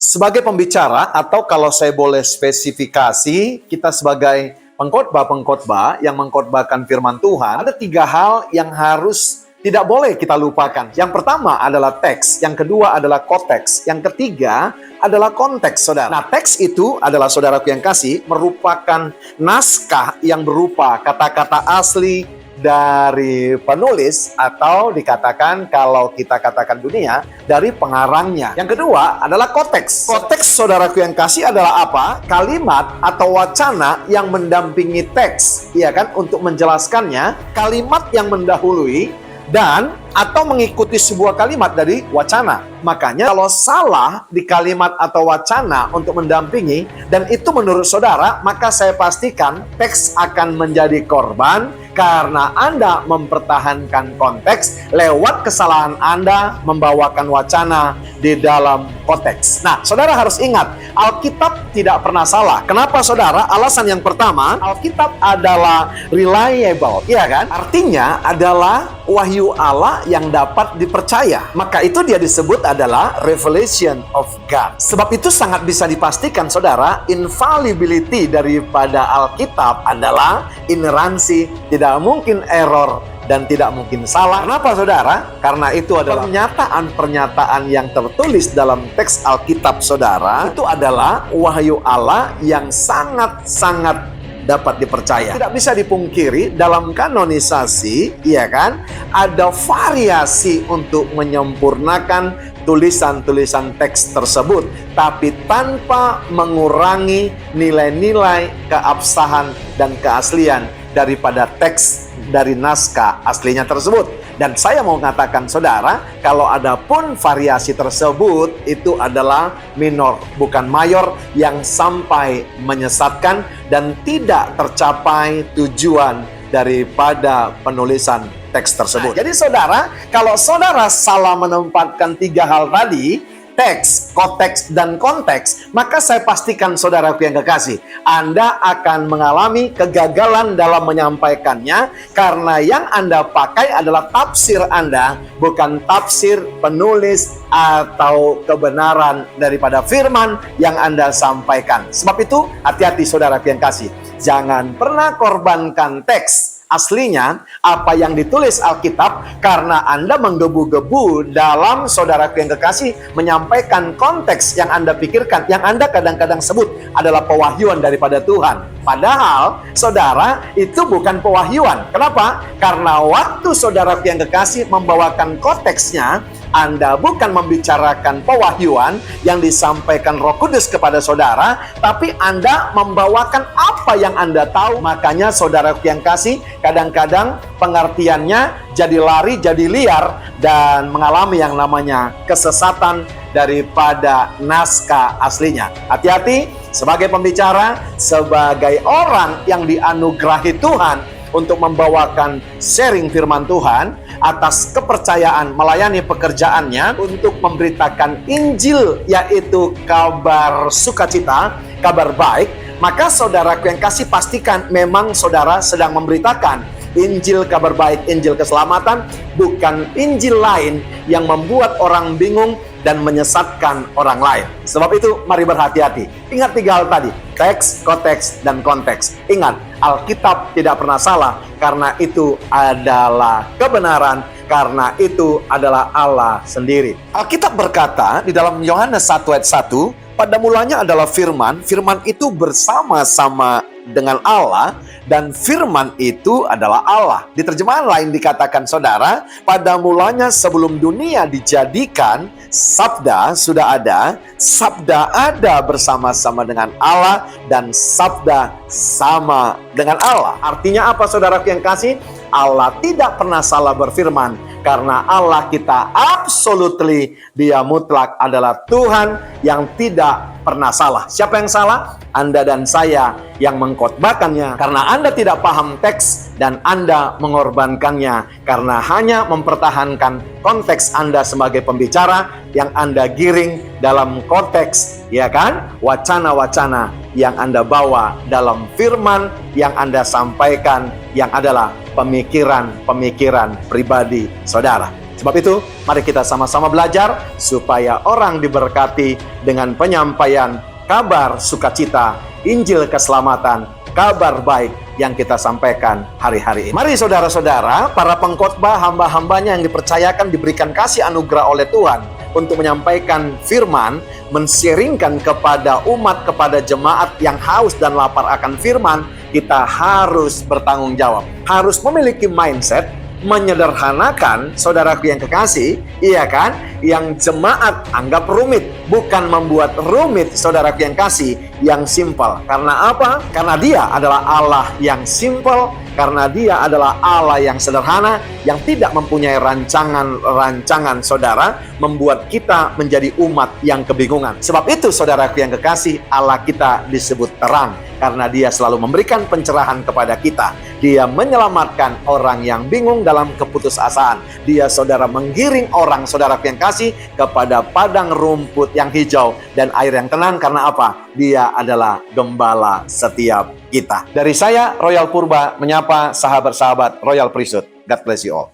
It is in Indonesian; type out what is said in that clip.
Sebagai pembicara, atau kalau saya boleh spesifikasi, kita sebagai pengkhotbah-pengkhotbah yang mengkhotbahkan firman Tuhan, ada 3 hal yang harus tidak boleh kita lupakan. Yang pertama adalah teks, yang kedua adalah konteks, yang ketiga adalah konteks, saudara. Nah, teks itu adalah, saudaraku yang kasih, merupakan naskah yang berupa kata-kata asli dari penulis, atau dikatakan kalau kita katakan dunia, dari pengarangnya. Yang kedua adalah konteks. Konteks, saudaraku yang kasih, adalah apa? Kalimat atau wacana yang mendampingi teks, ya kan, untuk menjelaskannya, kalimat yang mendahului dan atau mengikuti sebuah kalimat dari wacana. Makanya kalau salah di kalimat atau wacana untuk mendampingi, dan itu menurut saudara, maka saya pastikan teks akan menjadi korban karena Anda mempertahankan konteks lewat kesalahan Anda membawakan wacana di dalam konteks. Nah, saudara harus ingat, Alkitab tidak pernah salah. Kenapa, saudara? Alasan yang pertama, Alkitab adalah reliable, iya kan? Artinya adalah wahyu Allah yang dapat dipercaya. Maka itu dia disebut adalah revelation of God. Sebab itu sangat bisa dipastikan, saudara, infallibility daripada Alkitab adalah ineransi, tidak mungkin error, dan tidak mungkin salah. Kenapa, saudara? Karena itu adalah pernyataan-pernyataan yang tertulis dalam teks Alkitab, saudara. Itu adalah wahyu Allah yang sangat-sangat dapat dipercaya. Tidak bisa dipungkiri dalam kanonisasi, ya kan, ada variasi untuk menyempurnakan tulisan-tulisan teks tersebut, tapi tanpa mengurangi nilai-nilai keabsahan dan keaslian daripada teks dari naskah aslinya tersebut. Dan saya mau mengatakan, saudara, kalau ada pun variasi tersebut, itu adalah minor, bukan mayor, yang sampai menyesatkan dan tidak tercapai tujuan daripada penulisan teks tersebut. Nah, jadi saudara, kalau saudara salah menempatkan 3 hal tadi, teks, konteks, dan konteks, maka saya pastikan, saudaraku yang kekasih, Anda akan mengalami kegagalan dalam menyampaikannya, karena yang Anda pakai adalah tafsir Anda, bukan tafsir penulis atau kebenaran daripada firman yang Anda sampaikan. Sebab itu, hati-hati, saudaraku yang kasih. Jangan pernah korbankan teks aslinya, apa yang ditulis Alkitab, karena Anda menggebu-gebu dalam, saudaraku yang kekasih, menyampaikan konteks yang Anda pikirkan, yang Anda kadang-kadang sebut adalah pewahyuan daripada Tuhan. Padahal, saudara, itu bukan pewahyuan. Kenapa? Karena waktu saudaraku yang kekasih membawakan konteksnya, Anda bukan membicarakan pewahyuan yang disampaikan Roh Kudus kepada saudara, tapi Anda membawakan apa yang Anda tahu. Makanya, saudaraku yang kasih, kadang-kadang pengertiannya jadi lari, jadi liar, dan mengalami yang namanya kesesatan daripada naskah aslinya. Hati-hati sebagai pembicara, sebagai orang yang dianugerahi Tuhan untuk membawakan sharing firman Tuhan, atas kepercayaan melayani pekerjaannya untuk memberitakan Injil, yaitu kabar sukacita, kabar baik, maka saudaraku yang kasih, pastikan memang saudara sedang memberitakan Injil kabar baik, Injil keselamatan, bukan Injil lain yang membuat orang bingung dan menyesatkan orang lain. Sebab itu, mari berhati-hati. Ingat 3 hal tadi, teks, konteks, dan konteks. Ingat, Alkitab tidak pernah salah, karena itu adalah kebenaran, karena itu adalah Allah sendiri. Alkitab berkata di dalam Yohanes 1 ayat 1, pada mulanya adalah firman, firman itu bersama-sama dengan Allah, dan firman itu adalah Allah. Di terjemahan lain dikatakan, saudara, pada mulanya sebelum dunia dijadikan, sabda sudah ada, sabda ada bersama-sama dengan Allah, dan sabda sama dengan Allah. Artinya apa, saudaraku yang kasih? Allah tidak pernah salah berfirman, karena Allah kita absolutely, dia mutlak adalah Tuhan yang tidak pernah salah. Siapa yang salah? Anda dan saya yang mengkhotbahkannya, karena Anda tidak paham teks dan Anda mengorbankannya karena hanya mempertahankan konteks Anda sebagai pembicara yang Anda giring dalam konteks, ya kan? Wacana-wacana yang Anda bawa dalam firman yang Anda sampaikan, yang adalah pemikiran-pemikiran pribadi saudara. Sebab itu, mari kita sama-sama belajar supaya orang diberkati dengan penyampaian kabar sukacita, Injil keselamatan, kabar baik yang kita sampaikan hari-hari ini. Mari saudara-saudara, para pengkhotbah, hamba-hambanya yang dipercayakan diberikan kasih anugerah oleh Tuhan untuk menyampaikan firman, men-sharingkan kepada umat, kepada jemaat yang haus dan lapar akan firman, kita harus bertanggung jawab. Harus memiliki mindset menyederhanakan, saudaraku yang kekasih, iya kan? Yang jemaat anggap rumit, bukan membuat rumit, saudaraku yang kasih, yang simpel. Karena apa? Karena Dia adalah Allah yang simpel, karena Dia adalah Allah yang sederhana, yang tidak mempunyai rancangan saudara, membuat kita menjadi umat yang kebingungan. Sebab itu, saudaraku yang kekasih, Allah kita disebut terang, karena Dia selalu memberikan pencerahan kepada kita. Dia menyelamatkan orang yang bingung dalam keputusasaan. Dia, saudara, menggiring orang, saudaraku yang kasih, kepada padang rumput yang hijau dan air yang tenang. Karena apa? Dia adalah gembala setiap kita. Dari saya, Royal Purba, menyapa sahabat-sahabat Royal Priesthood. God bless you all.